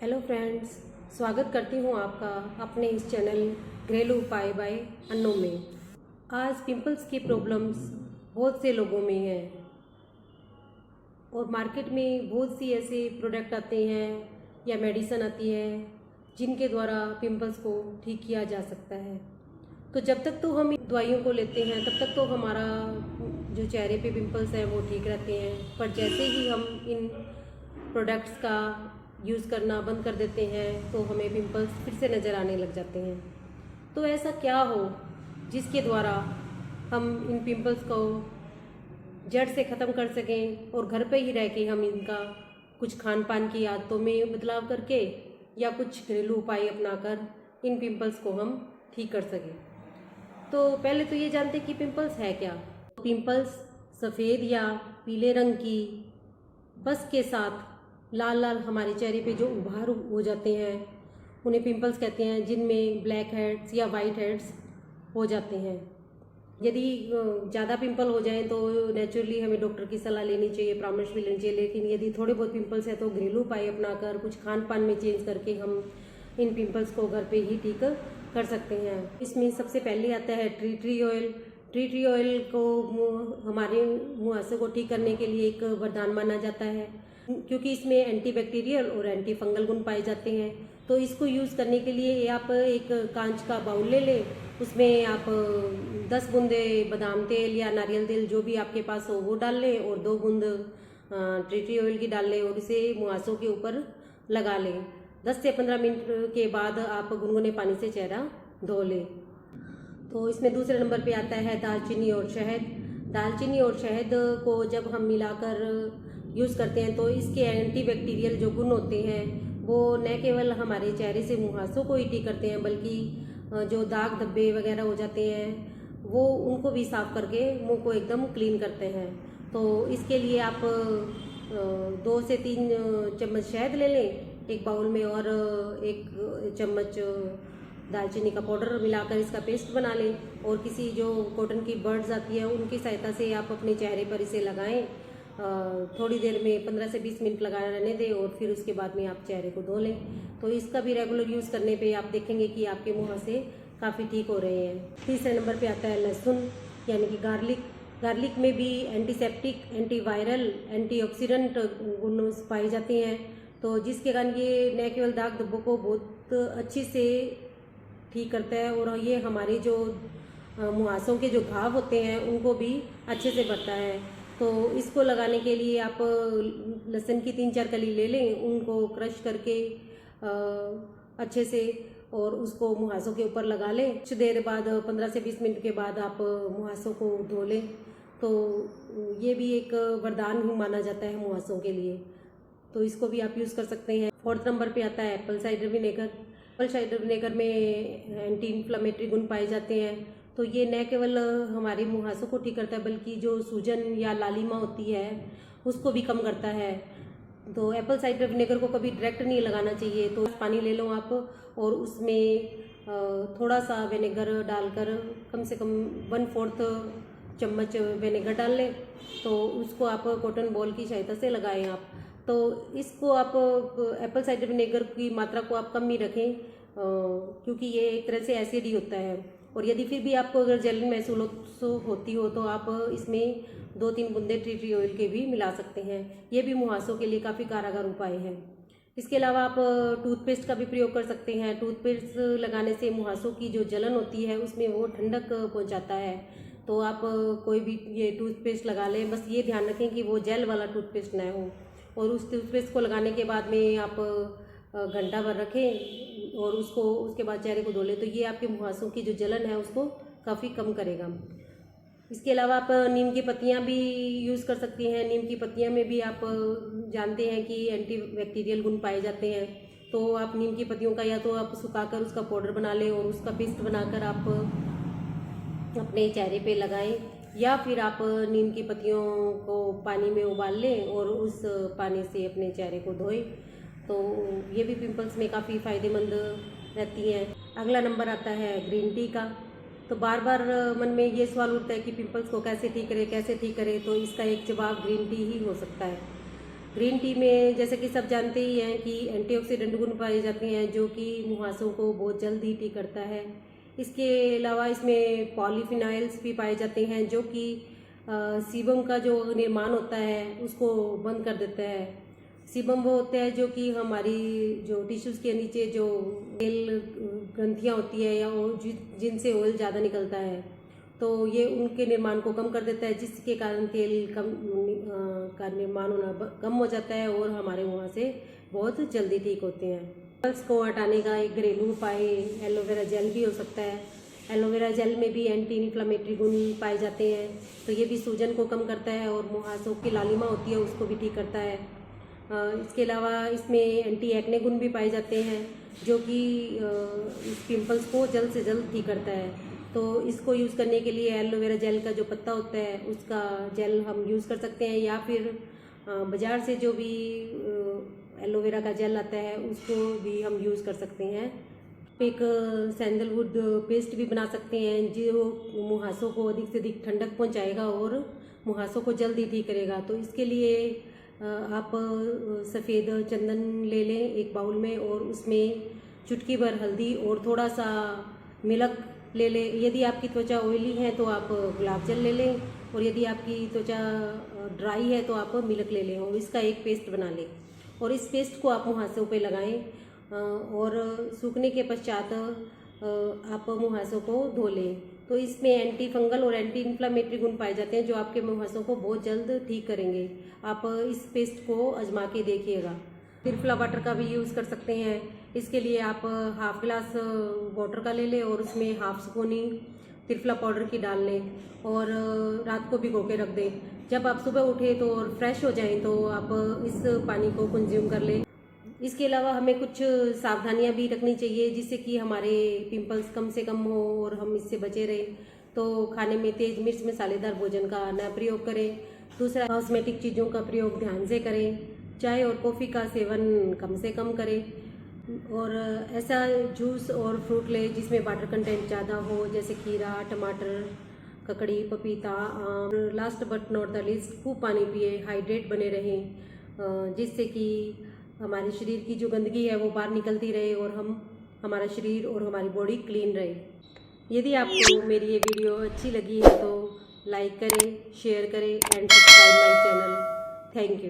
Hello friends, स्वागत करती हूँ आपका अपने इस चैनल घरेलू उपाय बाय अन्नू में। आज पिंपल्स की प्रॉब्लम्स बहुत से लोगों में है और मार्केट में बहुत सी ऐसे प्रोडक्ट आते हैं या मेडिसिन आती है जिनके द्वारा पिंपल्स को ठीक किया जा सकता है। तो जब तक तो हम इन दवाइयों को लेते हैं तब तक तो हमारा जो चेहरे पे पिंपल्स है वो ठीक रहते हैं, पर जैसे ही हम इन प्रोडक्ट्स का यूज़ करना बंद कर देते हैं तो हमें पिंपल्स फिर से नज़र आने लग जाते हैं। तो ऐसा क्या हो जिसके द्वारा हम इन पिंपल्स को जड़ से ख़त्म कर सकें और घर पे ही रह के हम इनका कुछ खान पान की आदतों में बदलाव करके या कुछ घरेलू उपाय अपनाकर इन पिंपल्स को हम ठीक कर सकें। तो पहले तो ये जानते कि पिंपल्स है क्या। पिंपल्स सफ़ेद या पीले रंग की बस के साथ लाल लाल हमारे चेहरे पे जो उभार हो जाते हैं उन्हें पिंपल्स कहते हैं, जिनमें ब्लैक हेड्स या वाइट हेड्स हो जाते हैं। यदि ज़्यादा पिंपल हो जाएं तो नेचुरली हमें डॉक्टर की सलाह लेनी चाहिए, परामर्श भी लेनी चाहिए। लेकिन यदि थोड़े बहुत पिंपल्स है तो घरेलू उपाय अपनाकर कुछ खान पान में चेंज करके हम इन पिंपल्स को घर पे ही ठीक कर सकते हैं। इसमें सबसे पहले आता है ट्री ऑयल। ट्री ऑयल को हमारे मुहासे को ठीक करने के लिए एक वरदान माना जाता है, क्योंकि इसमें एंटीबैक्टीरियल और एंटी फंगल गुण पाए जाते हैं। तो इसको यूज़ करने के लिए आप एक कांच का बाउल ले लें, उसमें आप 10 बूंदे बादाम तेल या नारियल तेल जो भी आपके पास हो वो डाल लें और 2 बूंद ट्री ऑयल की डाल लें और इसे मुहासों के ऊपर लगा लें। 10 से 15 मिनट के बाद आप गुनगुने पानी से चेहरा धो लें। तो इसमें दूसरे नंबर पे आता है दालचीनी और शहद। दालचीनी और शहद को जब हम मिलाकर यूज़ करते हैं तो इसके एंटीबैक्टीरियल जो गुण होते हैं वो न केवल हमारे चेहरे से मुहासों को ही ठीक करते हैं, बल्कि जो दाग धब्बे वगैरह हो जाते हैं वो उनको भी साफ करके मुंह को एकदम क्लीन करते हैं। तो इसके लिए आप 2 से 3 चम्मच शहद ले लें एक बाउल में और 1 चम्मच दालचीनी का पाउडर मिलाकर इसका पेस्ट बना लें और किसी जो कॉटन की बर्ड्स आती है उनकी सहायता से आप अपने चेहरे पर इसे लगाएं। थोड़ी देर में 15 से 20 मिनट लगा रहने दें और फिर उसके बाद में आप चेहरे को धो लें। तो इसका भी रेगुलर यूज़ करने पे आप देखेंगे कि आपके मुहासे काफ़ी ठीक हो रहे हैं। तीसरे नंबर पे आता है लहसुन यानी कि गार्लिक। गार्लिक में भी एंटीसेप्टिक, एंटीवायरल, एंटीऑक्सीडेंट गुण पाए जाते हैं, तो जिसके कारण ये न केवल दाग धब्बों को बहुत अच्छी से ठीक करता है और ये हमारे जो मुहासों के जो घाव होते हैं उनको भी अच्छे से भरता है। तो इसको लगाने के लिए आप लहसुन की 3-4 कली ले लें, उनको क्रश करके अच्छे से और उसको मुहासों के ऊपर लगा लें। कुछ देर बाद 15 से 20 मिनट के बाद आप मुहासों को धो लें। तो ये भी एक वरदान ही माना जाता है मुहासों के लिए, तो इसको भी आप यूज़ कर सकते हैं। 4th नंबर पे आता है Apple cider vinegar. Apple cider vinegar में एंटी इन्फ्लेमेटरी गुण पाए जाते हैं, तो ये न केवल हमारे मुहासों को ठीक करता है बल्कि जो सूजन या लालिमा होती है उसको भी कम करता है। तो एप्पल साइडर विनेगर को कभी डायरेक्ट नहीं लगाना चाहिए। तो पानी ले लो आप और उसमें थोड़ा सा विनेगर डालकर कम से कम 1/4 चम्मच विनेगर डाल लें। तो उसको आप कॉटन बॉल की सहायता से लगाएं आप। तो इसको आप एप्पल साइडर विनेगर की मात्रा को आप कम ही रखें, क्योंकि ये एक तरह से एसिड ही होता है। और यदि फिर भी आपको अगर जलन महसूस होती हो तो आप इसमें 2-3 बूंदे ट्री ऑयल के भी मिला सकते हैं। ये भी मुहासों के लिए काफ़ी कारगर उपाय है। इसके अलावा आप टूथपेस्ट का भी प्रयोग कर सकते हैं। टूथपेस्ट लगाने से मुहासों की जो जलन होती है उसमें वो ठंडक पहुंचाता है। तो आप कोई भी ये टूथपेस्ट लगा लें, बस ये ध्यान रखें कि वो जेल वाला टूथपेस्ट ना हो। और उस टूथपेस्ट को लगाने के बाद में आप घंटा भर रखें और उसके बाद चेहरे को धो लें, तो ये आपके मुहासों की जो जलन है उसको काफ़ी कम करेगा। इसके अलावा आप नीम की पत्तियां भी यूज़ कर सकती हैं। नीम की पत्तियां में भी आप जानते हैं कि एंटीबैक्टीरियल गुण पाए जाते हैं। तो आप नीम की पत्तियों का या तो आप सुखाकर उसका पाउडर बना लें और उसका पेस्ट बनाकर आप अपने चेहरे पे लगाएं, या फिर आप नीम की पत्तियों को पानी में उबाल लें और उस पानी से अपने चेहरे को धोएं। तो ये भी पिंपल्स में काफ़ी फ़ायदेमंद रहती हैं। अगला नंबर आता है ग्रीन टी का। तो बार बार मन में ये सवाल उठता है कि पिंपल्स को कैसे ठीक करें, तो इसका एक जवाब ग्रीन टी ही हो सकता है। ग्रीन टी में जैसे कि सब जानते ही हैं कि एंटीऑक्सीडेंट गुण पाए जाते हैं जो कि मुहासों को बहुत जल्द ही ठीक करता है। इसके अलावा इसमें पॉलीफिनाइल्स भी पाए जाते हैं जो कि सीबम का जो निर्माण होता है उसको बंद कर देता है। सीबम वो होता है जो कि हमारी जो टिश्यूज़ के नीचे जो तेल ग्रंथियाँ होती है या जिनसे ऑयल ज़्यादा निकलता है, तो ये उनके निर्माण को कम कर देता है, जिसके कारण तेल का निर्माण होना कम हो जाता है और हमारे वहाँ से बहुत जल्दी ठीक होते हैं। पिंपल्स को हटाने का एक घरेलू उपाय एलोवेरा जेल भी हो सकता है। एलोवेरा जेल में भी एंटी इन्फ्लामेटरी गुण पाए जाते हैं, तो ये भी सूजन को कम करता है और मुहासों की लालिमा होती है उसको भी ठीक करता है। इसके अलावा इसमें एंटी एक्ने गुण भी पाए जाते हैं जो कि इस पिंपल्स को जल्द से जल्द ठीक करता है। तो इसको यूज़ करने के लिए एलोवेरा जेल का जो पत्ता होता है उसका जेल हम यूज़ कर सकते हैं, या फिर बाज़ार से जो भी एलोवेरा का जेल आता है उसको भी हम यूज़ कर सकते हैं। एक सैंडलवुड पेस्ट भी बना सकते हैं जो मुहासों को अधिक से अधिक ठंडक पहुंचाएगा और मुहासों को जल्दी ठीक करेगा। तो इसके लिए आप सफ़ेद चंदन ले लें एक बाउल में और उसमें चुटकी भर हल्दी और थोड़ा सा मिल्क ले लें। यदि आपकी त्वचा ऑयली है तो आप गुलाब जल ले लें, और यदि आपकी त्वचा ड्राई है तो आप मिल्क ले लें और इसका एक पेस्ट बना लें और इस पेस्ट को आप मुहासों पे लगाएं और सूखने के पश्चात आप मुहासों को धो लें। तो इसमें एंटी फंगल और एंटी इन्फ्लामेटरी गुण पाए जाते हैं जो आपके मुहासों को बहुत जल्द ठीक करेंगे। आप इस पेस्ट को आजमा के देखिएगा। त्रिफला वाटर का भी यूज़ कर सकते हैं। इसके लिए आप हाफ गिलास वाटर का ले लें और उसमें हाफ स्पून ही त्रिफला पाउडर की डाल लें और रात को भिगो के रख दें। जब आप सुबह उठें तो और फ्रेश हो जाएं तो आप इस पानी को कंज्यूम कर लें। इसके अलावा हमें कुछ सावधानियां भी रखनी चाहिए जिससे कि हमारे पिंपल्स कम से कम हो और हम इससे बचे रहें। तो खाने में तेज़ मिर्च मसालेदार भोजन का न प्रयोग करें। दूसरा, कॉस्मेटिक चीज़ों का प्रयोग ध्यान से करें। चाय और कॉफ़ी का सेवन कम से कम करें और ऐसा जूस और फ्रूट लें जिसमें वाटर कंटेंट ज़्यादा हो, जैसे खीरा, टमाटर, ककड़ी, पपीता, आम। Last but not the least, खूब पानी पिए, हाइड्रेट बने रहें, जिससे कि हमारे शरीर की जो गंदगी है वो बाहर निकलती रहे और हमारा शरीर और हमारी बॉडी क्लीन रहे। यदि आपको मेरी ये वीडियो अच्छी लगी है तो लाइक करें, शेयर करें and subscribe my channel. Thank you.